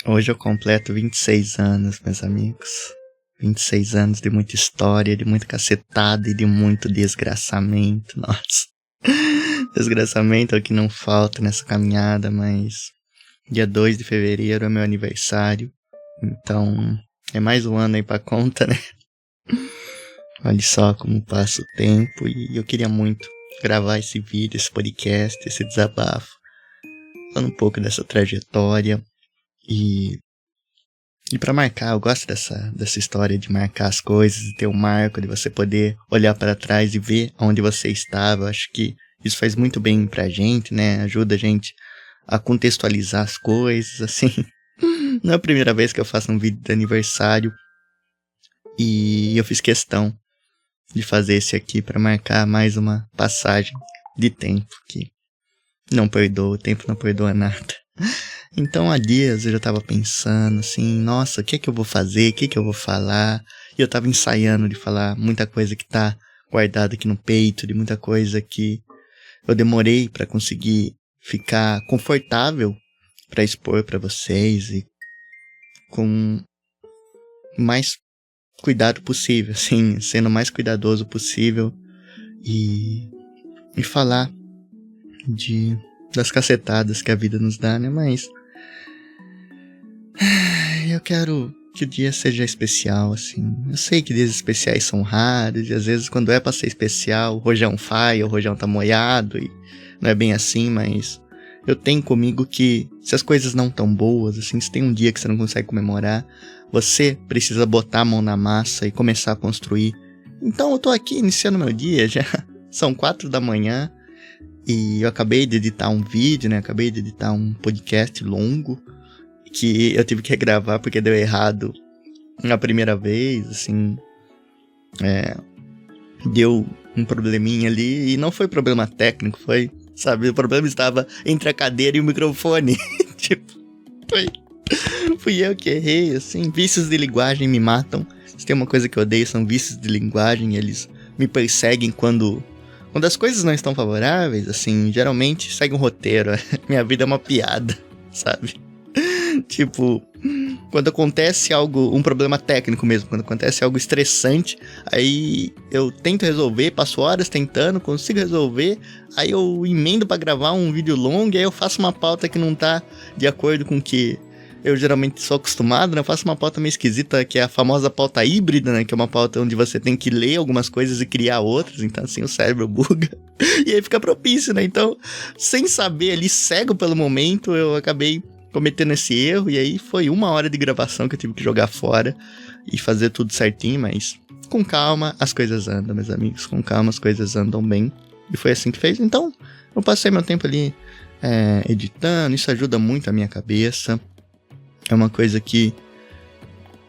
Hoje eu completo 26 anos, meus amigos. 26 anos de muita história, de muita cacetada e de muito desgraçamento, nossa. Desgraçamento é o que não falta nessa caminhada, mas dia 2 de fevereiro é meu aniversário, então é mais um ano aí pra conta, né? Olha só como passa o tempo e eu queria muito gravar esse vídeo, esse podcast, esse desabafo, falando um pouco dessa trajetória e pra marcar. Eu gosto dessa história de marcar as coisas, de ter um marco, de você poder olhar para trás e ver onde você estava. Eu acho que isso faz muito bem pra gente, né? Ajuda a gente a contextualizar as coisas, assim. Não é a primeira vez que eu faço um vídeo de aniversário e eu fiz questão de fazer esse aqui para marcar mais uma passagem de tempo que não perdoa, o tempo não perdoa nada. Então há dias eu já tava pensando assim, nossa, o que é que eu vou fazer, o que é que eu vou falar? E eu tava ensaiando de falar muita coisa que tá guardada aqui no peito, de muita coisa que eu demorei pra conseguir ficar confortável pra expor pra vocês e com mais cuidado possível, assim, sendo o mais cuidadoso possível e falar das cacetadas que a vida nos dá, né? Mas eu quero que o dia seja especial, assim. Eu sei que dias especiais são raros e às vezes quando é pra ser especial, o rojão falha, o rojão tá molhado e não é bem assim, mas eu tenho comigo que se as coisas não tão boas, assim, se tem um dia que você não consegue comemorar, você precisa botar a mão na massa e começar a construir. Então eu tô aqui iniciando meu dia, já são 4 da manhã e eu acabei de editar um vídeo, né? Acabei de editar um podcast longo que eu tive que regravar porque deu errado na primeira vez, assim, deu um probleminha ali e não foi problema técnico, foi, sabe, o problema estava entre a cadeira e o microfone, tipo, fui eu que errei, assim, vícios de linguagem me matam. Se tem uma coisa que eu odeio são vícios de linguagem, eles me perseguem quando as coisas não estão favoráveis, assim, geralmente segue um roteiro, minha vida é uma piada, sabe? Tipo, quando acontece algo, um problema técnico mesmo, quando acontece algo estressante, aí eu tento resolver, passo horas tentando, consigo resolver, aí eu emendo pra gravar um vídeo longo, e aí eu faço uma pauta que não tá de acordo com o que eu geralmente sou acostumado, né? Eu faço uma pauta meio esquisita, que é a famosa pauta híbrida, né? Que é uma pauta onde você tem que ler algumas coisas e criar outras, então assim o cérebro buga, e aí fica propício, né? Então, sem saber ali, cego pelo momento, eu acabei cometendo esse erro, e aí foi 1 hora de gravação que eu tive que jogar fora e fazer tudo certinho, mas com calma as coisas andam, meus amigos, com calma as coisas andam bem, e foi assim que fez. Então eu passei meu tempo ali editando, isso ajuda muito a minha cabeça, é uma coisa que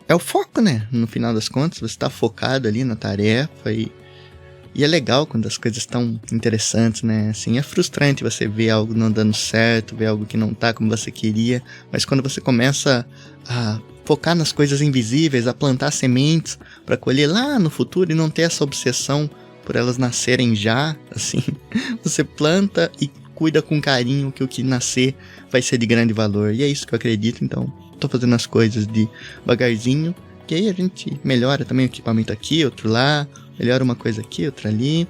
é o foco, né, no final das contas, você tá focado ali na tarefa e é legal quando as coisas estão interessantes, né? Assim, é frustrante você ver algo não dando certo, ver algo que não tá como você queria, mas quando você começa a focar nas coisas invisíveis, a plantar sementes para colher lá no futuro e não ter essa obsessão por elas nascerem já, assim, você planta e cuida com carinho que o que nascer vai ser de grande valor. E é isso que eu acredito, então tô fazendo as coisas devagarzinho, que aí a gente melhora também o equipamento aqui, outro lá, melhora uma coisa aqui, outra ali,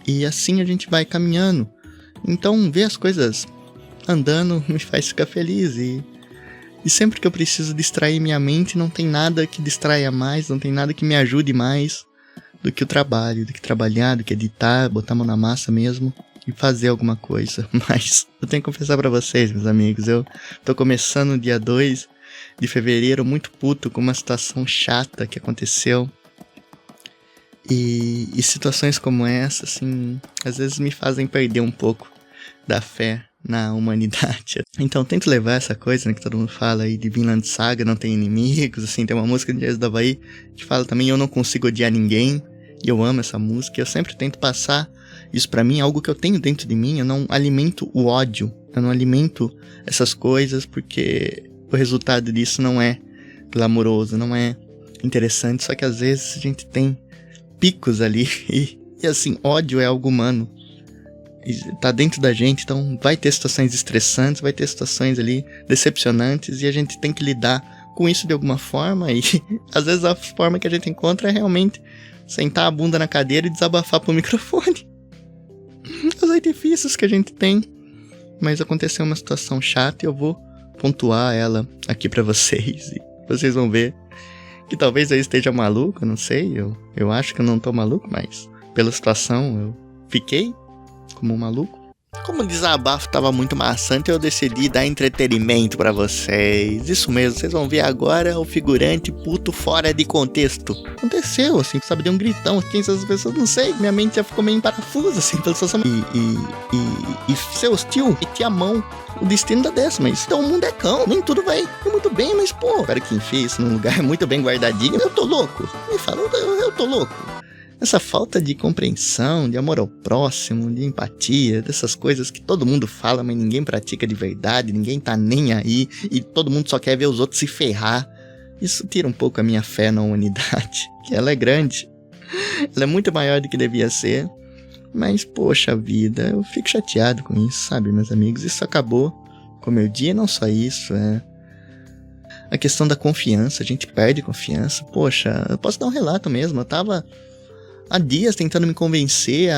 e assim a gente vai caminhando. Então ver as coisas andando me faz ficar feliz, e sempre que eu preciso distrair minha mente, não tem nada que distraia mais, não tem nada que me ajude mais do que o trabalho, do que trabalhar, do que editar, botar a mão na massa mesmo e fazer alguma coisa. Mas eu tenho que confessar pra vocês, meus amigos, eu tô começando o dia 2 de fevereiro muito puto com uma situação chata que aconteceu. E situações como essa, assim, às vezes me fazem perder um pouco da fé na humanidade. Então tento levar essa coisa, né, que todo mundo fala aí de Vinland Saga, não tem inimigos, assim, tem uma música de Dias do Havaí que fala também eu não consigo odiar ninguém, e eu amo essa música, eu sempre tento passar isso pra mim, algo que eu tenho dentro de mim, eu não alimento o ódio, eu não alimento essas coisas porque o resultado disso não é glamouroso, não é interessante, só que às vezes a gente tem picos ali, e assim, ódio é algo humano, tá dentro da gente, então vai ter situações estressantes, vai ter situações ali decepcionantes, e a gente tem que lidar com isso de alguma forma, e às vezes a forma que a gente encontra é realmente sentar a bunda na cadeira e desabafar pro microfone. Os artifícios que a gente tem. Mas aconteceu uma situação chata e eu vou pontuar ela aqui pra vocês, e vocês vão ver que talvez eu esteja maluco, não sei, eu acho que eu não tô maluco, mas pela situação eu fiquei como um maluco. Como o desabafo tava muito maçante, eu decidi dar entretenimento pra vocês. Isso mesmo, vocês vão ver agora o figurante puto fora de contexto. Aconteceu, assim, sabe, deu um gritão aqui, essas pessoas, não sei, minha mente já ficou meio em parafuso, assim, pela situação. E ser hostil, meter a mão, o destino da dessa, mas então o mundo é cão, nem tudo vai muito bem, mas pô, cara que enfia isso num lugar muito bem guardadinho, eu tô louco. Me fala, eu tô louco. Essa falta de compreensão, de amor ao próximo, de empatia, dessas coisas que todo mundo fala, mas ninguém pratica de verdade, ninguém tá nem aí, e todo mundo só quer ver os outros se ferrar. Isso tira um pouco a minha fé na humanidade, que ela é grande. Ela é muito maior do que devia ser, mas poxa vida, eu fico chateado com isso, sabe, meus amigos? Isso acabou com o meu dia, não só isso, a questão da confiança, a gente perde confiança. Poxa, eu posso dar um relato mesmo, eu tava há dias tentando me convencer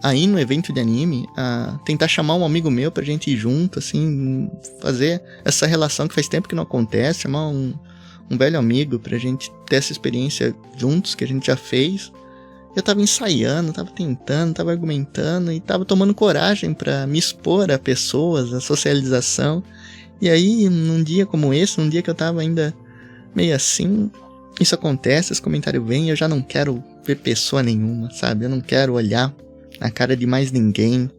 a ir no evento de anime, a tentar chamar um amigo meu pra gente ir junto, assim, fazer essa relação que faz tempo que não acontece, chamar um velho amigo pra gente ter essa experiência juntos, que a gente já fez. Eu tava ensaiando, tava tentando, tava argumentando e tava tomando coragem pra me expor a pessoas, a socialização. E aí, num dia como esse, num dia que eu tava ainda meio assim, isso acontece, esse comentário vem e eu já não quero ver pessoa nenhuma, sabe? Eu não quero olhar na cara de mais ninguém.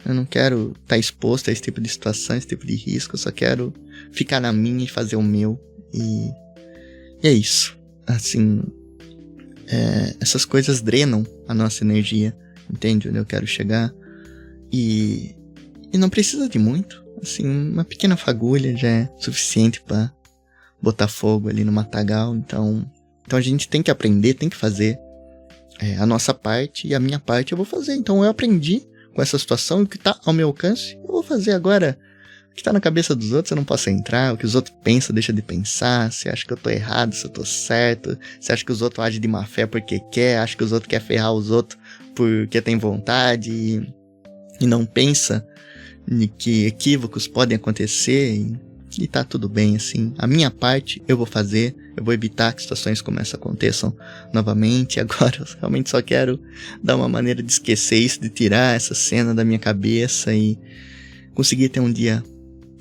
Eu não quero estar exposto a esse tipo de situação, esse tipo de risco. Eu só quero ficar na minha e fazer o meu. E é isso. Assim, essas coisas drenam a nossa energia. Entende onde eu quero chegar? E não precisa de muito. Assim, uma pequena fagulha já é suficiente para botar fogo ali no matagal. Então a gente tem que aprender, tem que fazer a nossa parte, e a minha parte eu vou fazer. Então eu aprendi com essa situação, o que tá ao meu alcance, eu vou fazer. Agora, o que tá na cabeça dos outros eu não posso entrar, o que os outros pensam, deixa de pensar, se acha que eu tô errado, se eu tô certo, se acha que os outros agem de má fé porque quer, acha que os outros querem ferrar os outros porque tem vontade, e não pensa que equívocos podem acontecer, e tá tudo bem, assim. A minha parte eu vou fazer, eu vou evitar que situações como essa aconteçam novamente. Agora eu realmente só quero dar uma maneira de esquecer isso, de tirar essa cena da minha cabeça e conseguir ter um dia,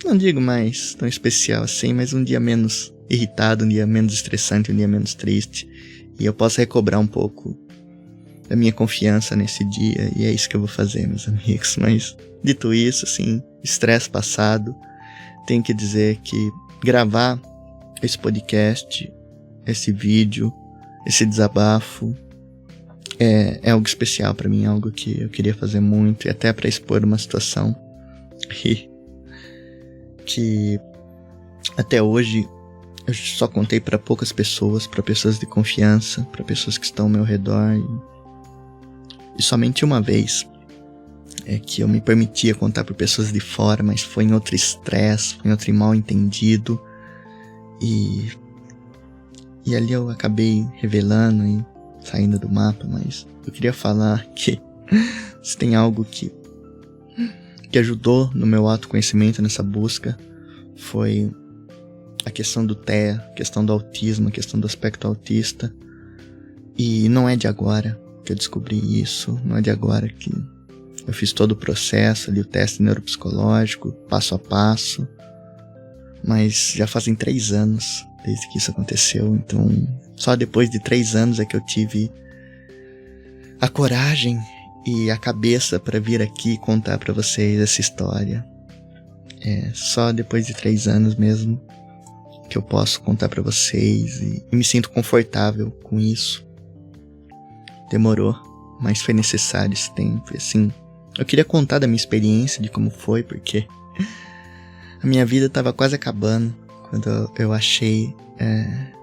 não digo mais tão especial assim, mas um dia menos irritado, um dia menos estressante, um dia menos triste. E eu posso recobrar um pouco da minha confiança nesse dia, e é isso que eu vou fazer, meus amigos. Mas, dito isso, assim, estresse passado, tenho que dizer que gravar esse podcast, esse vídeo, esse desabafo é algo especial pra mim, algo que eu queria fazer muito, e até pra expor uma situação que até hoje eu só contei pra poucas pessoas, pra pessoas de confiança, pra pessoas que estão ao meu redor, e somente uma vez que eu me permitia contar por pessoas de fora, mas foi em outro estresse, foi em outro mal entendido, e ali eu acabei revelando e saindo do mapa. Mas eu queria falar que se tem algo que ajudou no meu autoconhecimento, nessa busca, foi a questão do TEA, a questão do autismo, a questão do aspecto autista. E não é de agora que eu descobri isso, não é de agora que eu fiz todo o processo ali, o teste neuropsicológico, passo a passo. Mas já fazem 3 anos desde que isso aconteceu. Então, só depois de 3 anos é que eu tive a coragem e a cabeça para vir aqui e contar para vocês essa história. Só depois de 3 anos mesmo que eu posso contar para vocês, e me sinto confortável com isso. Demorou, mas foi necessário esse tempo. E assim, eu queria contar da minha experiência, de como foi, porque a minha vida estava quase acabando quando eu achei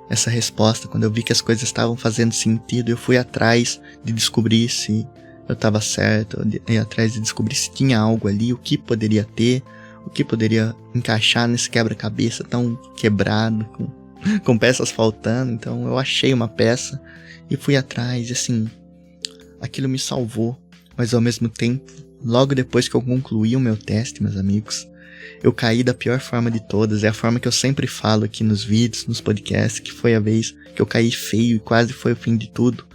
essa resposta, quando eu vi que as coisas estavam fazendo sentido. Eu fui atrás de descobrir se eu tava certo, eu ia atrás de descobrir se tinha algo ali, o que poderia ter, o que poderia encaixar nesse quebra-cabeça tão quebrado, com peças faltando. Então eu achei uma peça e fui atrás, e assim, aquilo me salvou. Mas ao mesmo tempo, logo depois que eu concluí o meu teste, meus amigos, eu caí da pior forma de todas. É a forma que eu sempre falo aqui nos vídeos, nos podcasts, que foi a vez que eu caí feio e quase foi o fim de tudo.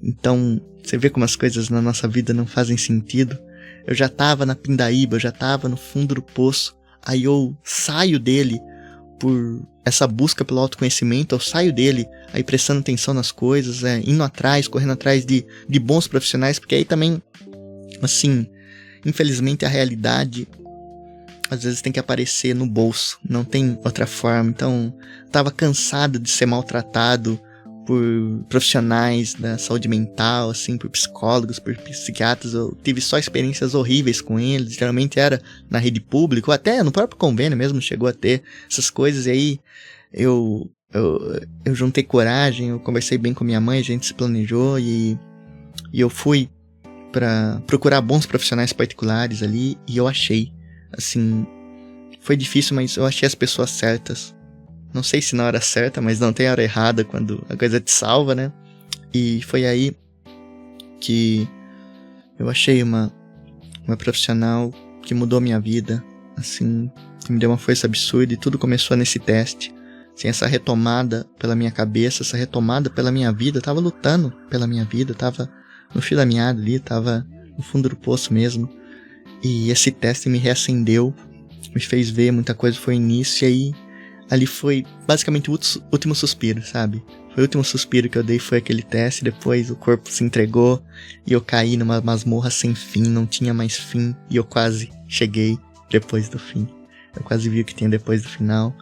Então, você vê como as coisas na nossa vida não fazem sentido. Eu já tava na pindaíba, eu já tava no fundo do poço. Aí eu saio dele por essa busca pelo autoconhecimento, eu saio dele aí prestando atenção nas coisas, indo atrás, correndo atrás de bons profissionais, porque aí também, assim, infelizmente a realidade às vezes tem que aparecer no bolso, não tem outra forma. Então, tava cansado de ser maltratado por profissionais da saúde mental, assim, por psicólogos, por psiquiatras. Eu tive só experiências horríveis com eles, geralmente era na rede pública, ou até no próprio convênio mesmo chegou a ter essas coisas. E aí eu juntei coragem, eu conversei bem com minha mãe, a gente se planejou e eu fui pra procurar bons profissionais particulares ali, e eu achei, assim, foi difícil, mas eu achei as pessoas certas. Não sei se na hora certa, mas não tem hora errada quando a coisa te salva, né? E foi aí que eu achei uma profissional que mudou minha vida, assim, que me deu uma força absurda, e tudo começou nesse teste. Assim, essa retomada pela minha cabeça, essa retomada pela minha vida, eu tava lutando pela minha vida, eu tava no fio da meada ali, tava no fundo do poço mesmo. E esse teste me reacendeu, me fez ver muita coisa, foi o início, e aí ali foi basicamente o último suspiro, sabe? Foi o último suspiro que eu dei, foi aquele teste. Depois o corpo se entregou e eu caí numa masmorra sem fim, não tinha mais fim, e eu quase cheguei depois do fim. Eu quase vi o que tinha depois do final.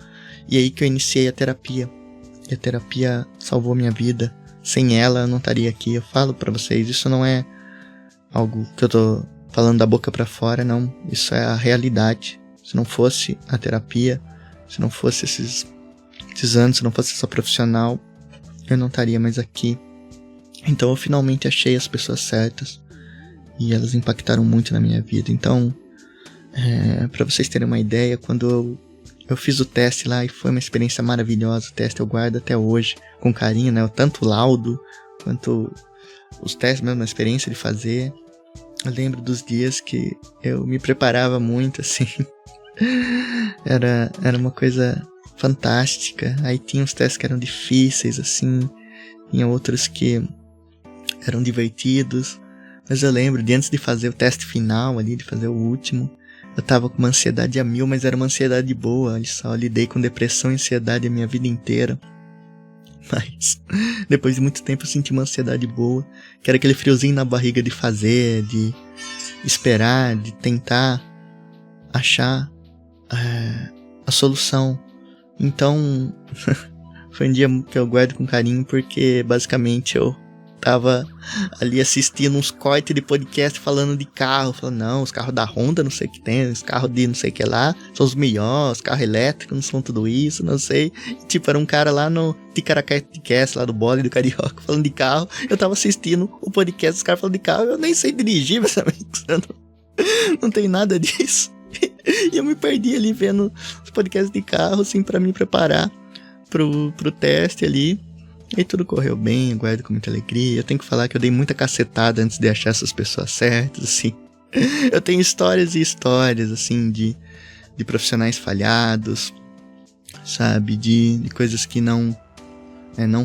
E aí que eu iniciei a terapia. E a terapia salvou minha vida. Sem ela eu não estaria aqui. Eu falo pra vocês, isso não é algo que eu tô falando da boca pra fora, não. Isso é a realidade. Se não fosse a terapia, se não fosse esses anos, se não fosse essa profissional, eu não estaria mais aqui. Então eu finalmente achei as pessoas certas, e elas impactaram muito na minha vida. Então, pra vocês terem uma ideia, quando eu fiz o teste lá, e foi uma experiência maravilhosa, o teste eu guardo até hoje com carinho, né? Tanto o laudo quanto os testes mesmo, a experiência de fazer. Eu lembro dos dias que eu me preparava muito, assim. Era uma coisa fantástica. Aí tinha uns testes que eram difíceis, assim, tinha outros que eram divertidos. Mas eu lembro de antes de fazer o teste final ali, de fazer o último, eu tava com uma ansiedade a mil, mas era uma ansiedade boa. Olha só, eu lidei com depressão e ansiedade a minha vida inteira. Mas depois de muito tempo eu senti uma ansiedade boa, que era aquele friozinho na barriga de fazer, de esperar, de tentar achar a solução. Então foi um dia que eu guardo com carinho, porque basicamente eu tava ali assistindo uns cortes de podcast falando de carro, falando, não, os carros da Honda não sei o que tem, os carros de não sei o que lá são os melhores, os carros elétricos não são tudo isso, não sei. E, tipo, era um cara lá no Ticaracatecast, lá do Bode do Carioca, falando de carro. Eu tava assistindo o podcast dos caras falando de carro, eu nem sei dirigir, meus amigos, não tem nada disso. E eu me perdi ali vendo os podcasts de carro, assim, pra me preparar pro teste ali. E tudo correu bem, eu guardo com muita alegria. Eu tenho que falar que eu dei muita cacetada antes de achar essas pessoas certas, assim. Eu tenho histórias e histórias, assim, de profissionais falhados, sabe? De coisas que não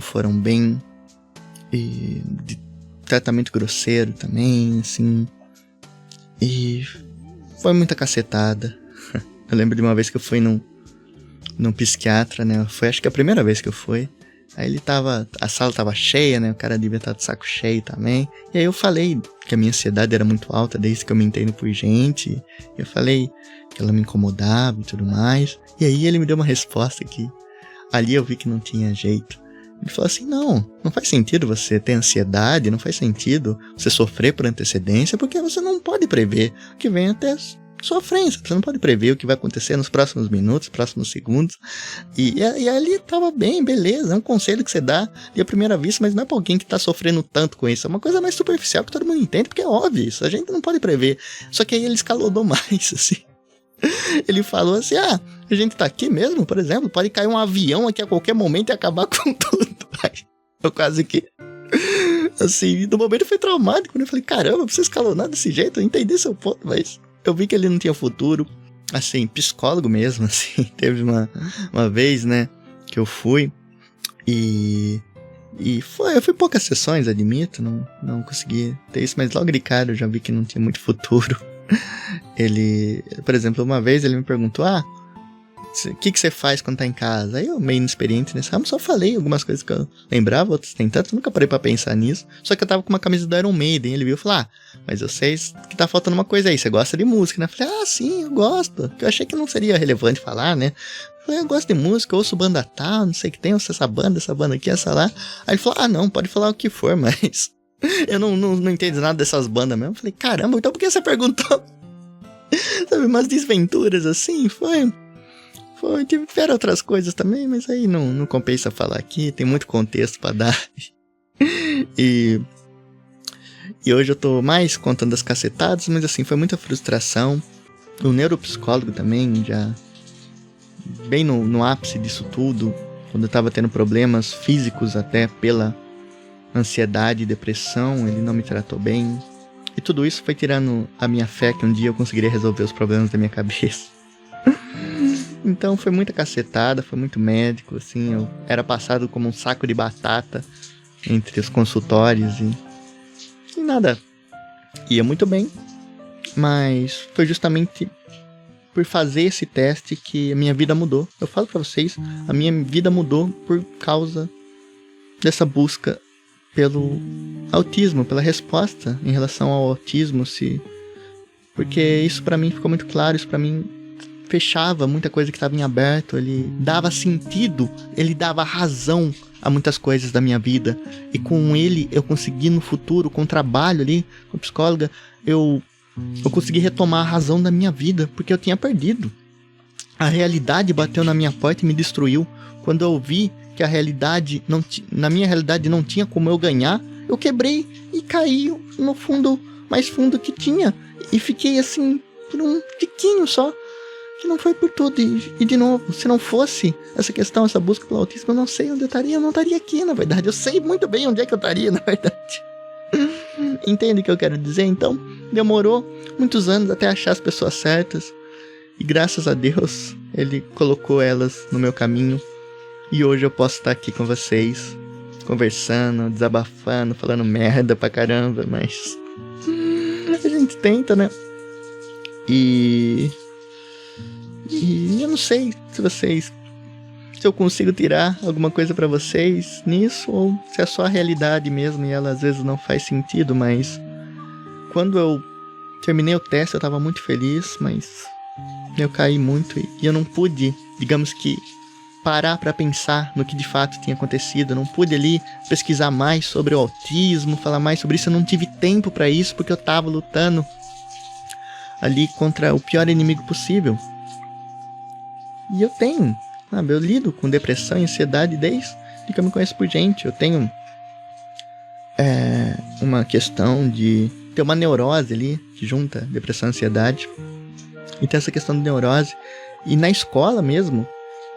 foram bem. E de tratamento grosseiro também, assim. E foi muita cacetada. Eu lembro de uma vez que eu fui num psiquiatra, né? Foi acho que a primeira vez que eu fui. Aí a sala tava cheia, né? O cara devia estar de saco cheio também. E aí eu falei que a minha ansiedade era muito alta desde que eu me entendo por gente. Eu falei que ela me incomodava e tudo mais. E aí ele me deu uma resposta que ali eu vi que não tinha jeito. Ele falou assim, não faz sentido você ter ansiedade, não faz sentido você sofrer por antecedência, porque você não pode prever o que vem sofrência. Você não pode prever o que vai acontecer nos próximos minutos, próximos segundos. E ali tava bem, beleza. É um conselho que você dá de primeira vista, mas não é pra alguém que tá sofrendo tanto com isso. É uma coisa mais superficial que todo mundo entende, porque é óbvio isso. A gente não pode prever. Só que aí ele escalou mais, assim. Ele falou assim, a gente tá aqui mesmo, por exemplo, pode cair um avião aqui a qualquer momento e acabar com tudo. Aí, eu quase que... Assim, no momento foi traumático, né? Eu falei, caramba, você escalonar desse jeito, eu entendi seu ponto, mas eu vi que ele não tinha futuro. Assim, psicólogo mesmo, assim. Teve uma vez, né, que eu fui e eu fui poucas sessões, admito, não consegui ter isso, mas logo de cara eu já vi que não tinha muito futuro. Ele, por exemplo, uma vez ele me perguntou, o que você faz quando tá em casa? Aí eu, meio inexperiente nesse ramo, só falei algumas coisas que eu lembrava, outras tem tanto, nunca parei pra pensar nisso. Só que eu tava com uma camisa do Iron Maiden, ele viu e falou, mas eu sei que tá faltando uma coisa aí, você gosta de música, né? Eu falei, sim, eu gosto. Eu achei que não seria relevante falar, né? Eu falei, eu gosto de música, eu ouço banda tal, não sei o que tem, ouço essa banda aqui, essa lá. Aí ele falou, não, pode falar o que for, mas eu não entendo nada dessas bandas mesmo. Eu falei, caramba, então por que você perguntou? Sabe, umas desventuras assim, tiveram outras coisas também, mas aí não compensa falar aqui, tem muito contexto pra dar. E hoje eu tô mais contando as cacetadas, mas assim, foi muita frustração. O neuropsicólogo também, já bem no ápice disso tudo, quando eu tava tendo problemas físicos até pela ansiedade e depressão, ele não me tratou bem. E tudo isso foi tirando a minha fé que um dia eu conseguiria resolver os problemas da minha cabeça. Então foi muita cacetada, foi muito médico, assim, eu era passado como um saco de batata entre os consultórios e nada ia muito bem, mas foi justamente por fazer esse teste que a minha vida mudou. Eu falo pra vocês, a minha vida mudou por causa dessa busca pelo autismo, pela resposta em relação ao autismo, porque isso pra mim ficou muito claro, isso pra mim fechava muita coisa que estava em aberto, ele dava sentido, ele dava razão a muitas coisas da minha vida, e com ele eu consegui no futuro, com o trabalho ali, com a psicóloga, eu consegui retomar a razão da minha vida, porque eu tinha perdido. A realidade bateu na minha porta e me destruiu. Quando eu vi que a realidade na minha realidade não tinha como eu ganhar, eu quebrei e caí no fundo, mais fundo que tinha, e fiquei assim por um tiquinho só, que não foi por tudo. E de novo, se não fosse essa questão, essa busca pelo autismo, eu não sei onde eu estaria. Eu não estaria aqui, na verdade. Eu sei muito bem onde é que eu estaria, na verdade. Entende o que eu quero dizer? Então, demorou muitos anos até achar as pessoas certas. E graças a Deus, ele colocou elas no meu caminho. E hoje eu posso estar aqui com vocês, conversando, desabafando, falando merda pra caramba, mas a gente tenta, né? E eu não sei se eu consigo tirar alguma coisa pra vocês nisso, ou se é só a realidade mesmo e ela às vezes não faz sentido, mas quando eu terminei o teste eu tava muito feliz, mas eu caí muito e eu não pude, digamos que, parar pra pensar no que de fato tinha acontecido. Eu não pude ali pesquisar mais sobre o autismo, falar mais sobre isso. Eu não tive tempo pra isso porque eu tava lutando ali contra o pior inimigo possível. E eu tenho, sabe, eu lido com depressão e ansiedade desde que eu me conheço por gente. Eu tenho uma questão de ter uma neurose ali, que junta depressão e ansiedade. E tem essa questão de neurose. E na escola mesmo,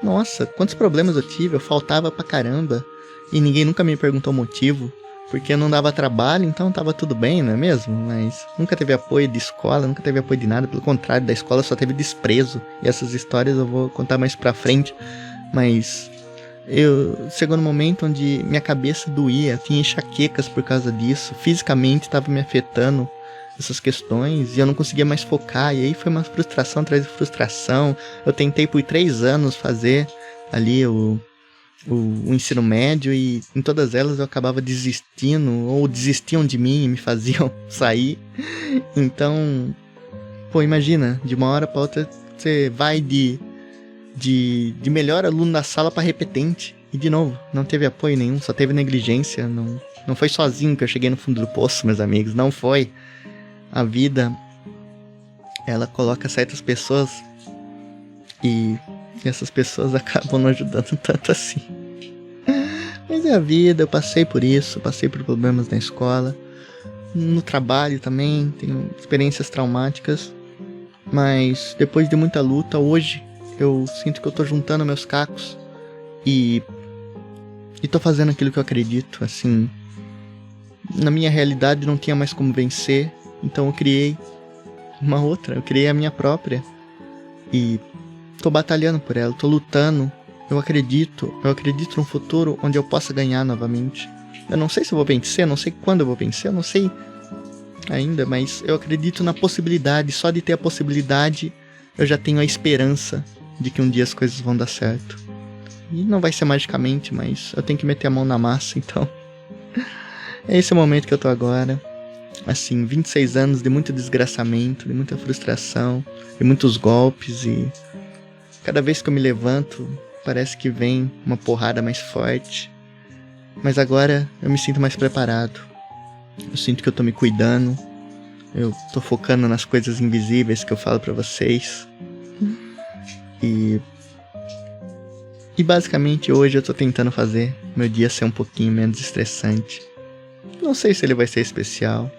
nossa, quantos problemas eu tive, eu faltava pra caramba. E ninguém nunca me perguntou o motivo, porque eu não dava trabalho, então tava tudo bem, não é mesmo? Mas nunca teve apoio de escola, nunca teve apoio de nada. Pelo contrário, da escola só teve desprezo. E essas histórias eu vou contar mais pra frente. Mas chegou num momento onde minha cabeça doía, tinha enxaquecas por causa disso. Fisicamente estava me afetando essas questões e eu não conseguia mais focar. E aí foi uma frustração atrás de frustração. Eu tentei por 3 anos fazer ali o ensino médio e em todas elas eu acabava desistindo, ou desistiam de mim e me faziam sair. Então, imagina, de uma hora pra outra você vai de melhor aluno da sala pra repetente. E de novo, não teve apoio nenhum, só teve negligência. Não foi sozinho que eu cheguei no fundo do poço, meus amigos, não foi. A vida ela coloca certas pessoas e essas pessoas acabam não ajudando tanto assim. Mas é a vida, eu passei por isso, passei por problemas na escola, no trabalho também, tenho experiências traumáticas, mas depois de muita luta, hoje eu sinto que eu tô juntando meus cacos e tô fazendo aquilo que eu acredito, assim. Na minha realidade não tinha mais como vencer, então eu criei uma outra, eu criei a minha própria e tô batalhando por ela, tô lutando. Eu acredito num futuro onde eu possa ganhar novamente. Eu não sei se eu vou vencer, não sei quando eu vou vencer, eu não sei ainda, mas eu acredito na possibilidade. Só de ter a possibilidade, eu já tenho a esperança de que um dia as coisas vão dar certo. E não vai ser magicamente, mas eu tenho que meter a mão na massa, então. É esse o momento que eu tô agora. Assim, 26 anos de muito desgraçamento, de muita frustração, de muitos golpes e cada vez que eu me levanto, parece que vem uma porrada mais forte. Mas agora eu me sinto mais preparado. Eu sinto que eu tô me cuidando. Eu tô focando nas coisas invisíveis que eu falo pra vocês. E basicamente hoje eu tô tentando fazer meu dia ser um pouquinho menos estressante. Não sei se ele vai ser especial,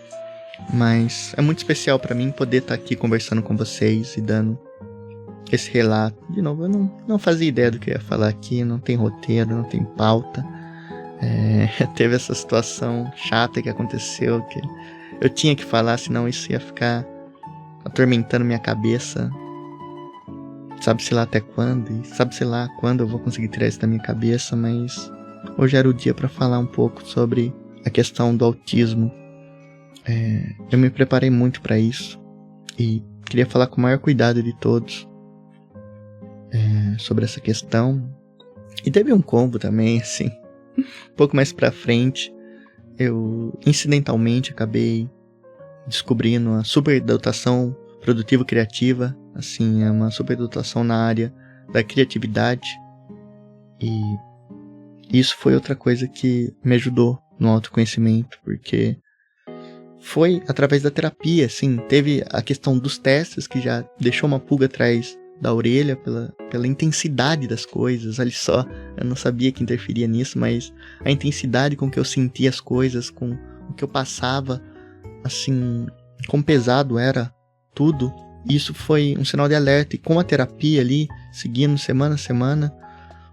mas é muito especial pra mim poder estar aqui conversando com vocês e dando esse relato. De novo, eu não fazia ideia do que eu ia falar aqui, não tem roteiro, não tem pauta. Teve essa situação chata que aconteceu, que eu tinha que falar, senão isso ia ficar atormentando minha cabeça. Sabe-se lá até quando, e sabe-se lá quando eu vou conseguir tirar isso da minha cabeça, mas hoje era o dia pra falar um pouco sobre a questão do autismo. Eu me preparei muito pra isso e queria falar com o maior cuidado de todos sobre essa questão. E teve um combo também, assim, um pouco mais pra frente, eu incidentalmente acabei descobrindo a superdotação produtivo-criativa, assim, é uma superdotação na área da criatividade, e isso foi outra coisa que me ajudou no autoconhecimento, porque foi através da terapia, assim, teve a questão dos testes que já deixou uma pulga atrás da orelha pela intensidade das coisas. Olha só, eu não sabia que interferia nisso, mas a intensidade com que eu sentia as coisas, com o que eu passava, assim, quão pesado era tudo. Isso foi um sinal de alerta, e com a terapia ali, seguindo semana a semana,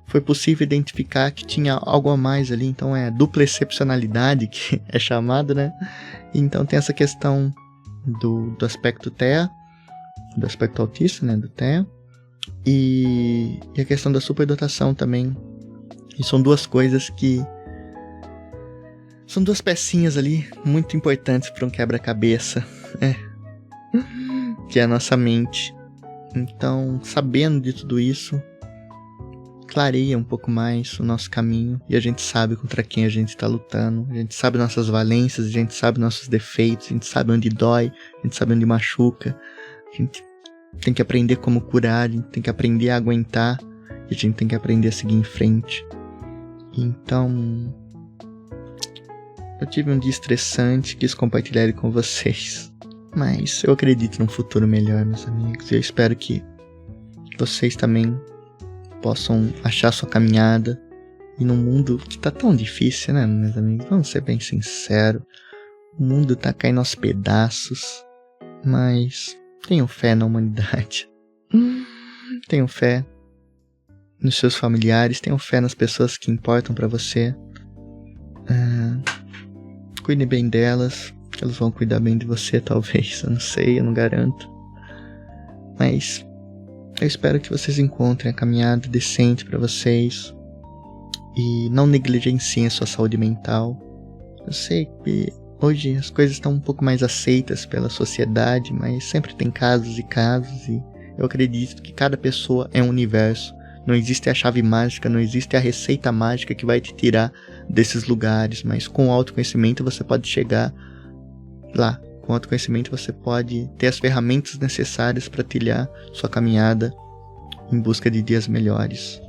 foi possível identificar que tinha algo a mais ali. Então é a dupla excepcionalidade que é chamado, né? Então tem essa questão do aspecto TEA, do aspecto autista, né, do TEA, e a questão da superdotação também. E são duas coisas que são duas pecinhas ali muito importantes para um quebra-cabeça, que é a nossa mente. Então, sabendo de tudo isso, clareia um pouco mais o nosso caminho, e a gente sabe contra quem a gente está lutando, a gente sabe nossas valências, a gente sabe nossos defeitos, a gente sabe onde dói, a gente sabe onde machuca. A gente tem que aprender como curar, a gente tem que aprender a aguentar, e a gente tem que aprender a seguir em frente. Então, eu tive um dia estressante, quis compartilhar ele com vocês, mas eu acredito num futuro melhor, meus amigos, e eu espero que vocês também possam achar sua caminhada, e num mundo que tá tão difícil, né, meus amigos? Vamos ser bem sinceros, o mundo tá caindo aos pedaços, mas tenham fé na humanidade. Tenham fé nos seus familiares, tenham fé nas pessoas que importam pra você. Cuide bem delas, elas vão cuidar bem de você, talvez, eu não sei, eu não garanto. Mas eu espero que vocês encontrem a caminhada decente pra vocês e não negligenciem a sua saúde mental. Eu sei que hoje as coisas estão um pouco mais aceitas pela sociedade, mas sempre tem casos e casos, e eu acredito que cada pessoa é um universo. Não existe a chave mágica, não existe a receita mágica que vai te tirar desses lugares, mas com o autoconhecimento você pode chegar lá. Com o autoconhecimento você pode ter as ferramentas necessárias para trilhar sua caminhada em busca de dias melhores.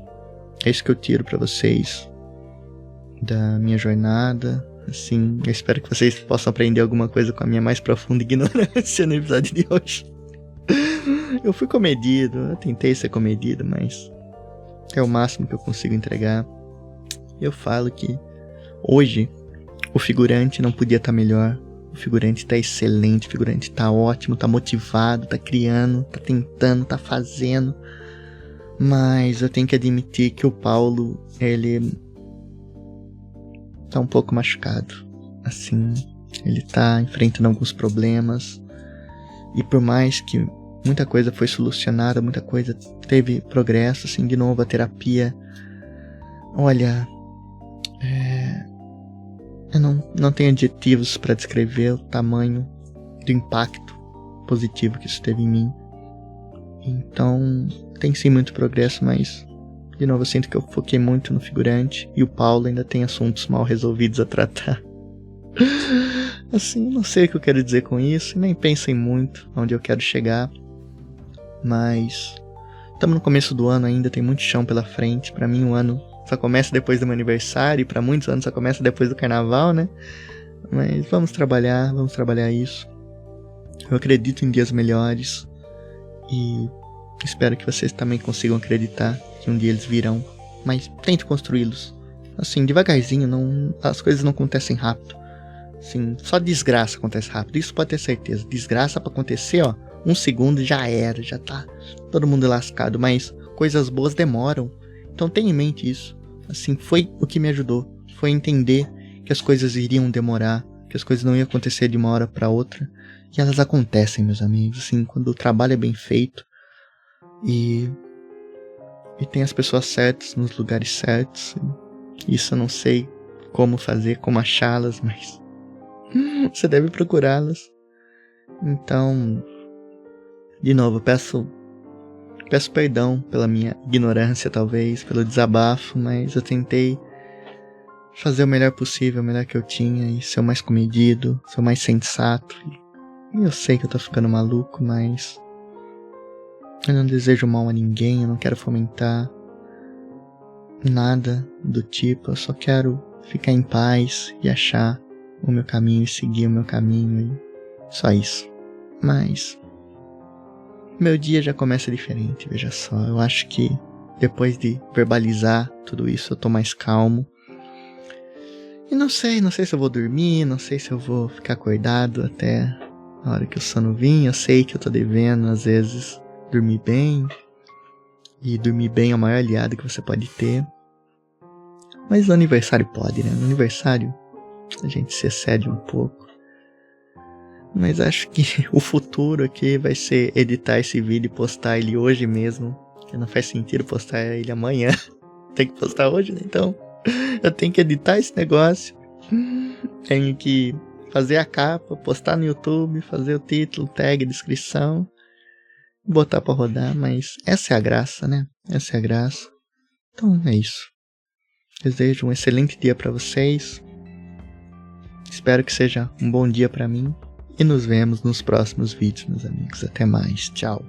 É isso que eu tiro para vocês da minha jornada. Assim, eu espero que vocês possam aprender alguma coisa com a minha mais profunda ignorância no episódio de hoje. Eu fui comedido, eu tentei ser comedido, mas é o máximo que eu consigo entregar. Eu falo que hoje o figurante não podia estar melhor. O figurante tá excelente, o figurante tá ótimo, tá motivado, tá criando, tá tentando, tá fazendo. Mas eu tenho que admitir que o Paulo, ele tá um pouco machucado. Assim, ele tá enfrentando alguns problemas. E por mais que muita coisa foi solucionada, muita coisa teve progresso, assim, de novo a terapia. Olha, eu não tenho adjetivos para descrever o tamanho do impacto positivo que isso teve em mim. Então, tem sim muito progresso, mas, de novo, eu sinto que eu foquei muito no figurante e o Paulo ainda tem assuntos mal resolvidos a tratar. Assim, não sei o que eu quero dizer com isso, nem pensem muito onde eu quero chegar, mas estamos no começo do ano ainda, tem muito chão pela frente. Pra mim o ano só começa depois do meu aniversário, e pra muitos anos só começa depois do carnaval, né? Mas vamos trabalhar isso. Eu acredito em dias melhores e espero que vocês também consigam acreditar que um dia eles virão, mas tente construí-los. Assim, devagarzinho, as coisas não acontecem rápido. Assim, só desgraça acontece rápido, isso pode ter certeza. Desgraça pra acontecer, ó, 1 segundo já era, já tá todo mundo lascado, mas coisas boas demoram. Então tenha em mente isso. Assim, foi o que me ajudou, foi entender que as coisas iriam demorar, que as coisas não iam acontecer de uma hora pra outra. E elas acontecem, meus amigos, assim, quando o trabalho é bem feito e tem as pessoas certas nos lugares certos. Isso eu não sei como fazer, como achá-las, mas você deve procurá-las. Então, de novo, peço perdão pela minha ignorância, talvez, pelo desabafo, mas eu tentei fazer o melhor possível, o melhor que eu tinha, e ser o mais comedido, ser o mais sensato. E eu sei que eu tô ficando maluco, mas eu não desejo mal a ninguém, eu não quero fomentar nada do tipo, eu só quero ficar em paz e achar o meu caminho e seguir o meu caminho, e só isso. Mas meu dia já começa diferente, veja só. Eu acho que depois de verbalizar tudo isso, eu tô mais calmo. E não sei se eu vou dormir, não sei se eu vou ficar acordado até a hora que o sono vir. Eu sei que eu tô devendo, às vezes, dormir bem. E dormir bem é o maior aliado que você pode ter. Mas no aniversário pode, né? No aniversário a gente se excede um pouco. Mas acho que o futuro aqui vai ser editar esse vídeo e postar ele hoje mesmo. Porque não faz sentido postar ele amanhã. Tem que postar hoje, né? Então eu tenho que editar esse negócio. Tenho que fazer a capa, postar no YouTube, fazer o título, tag, descrição, botar pra rodar. Mas essa é a graça, né? Essa é a graça. Então é isso. Desejo um excelente dia pra vocês. Espero que seja um bom dia pra mim. E nos vemos nos próximos vídeos, meus amigos. Até mais. Tchau.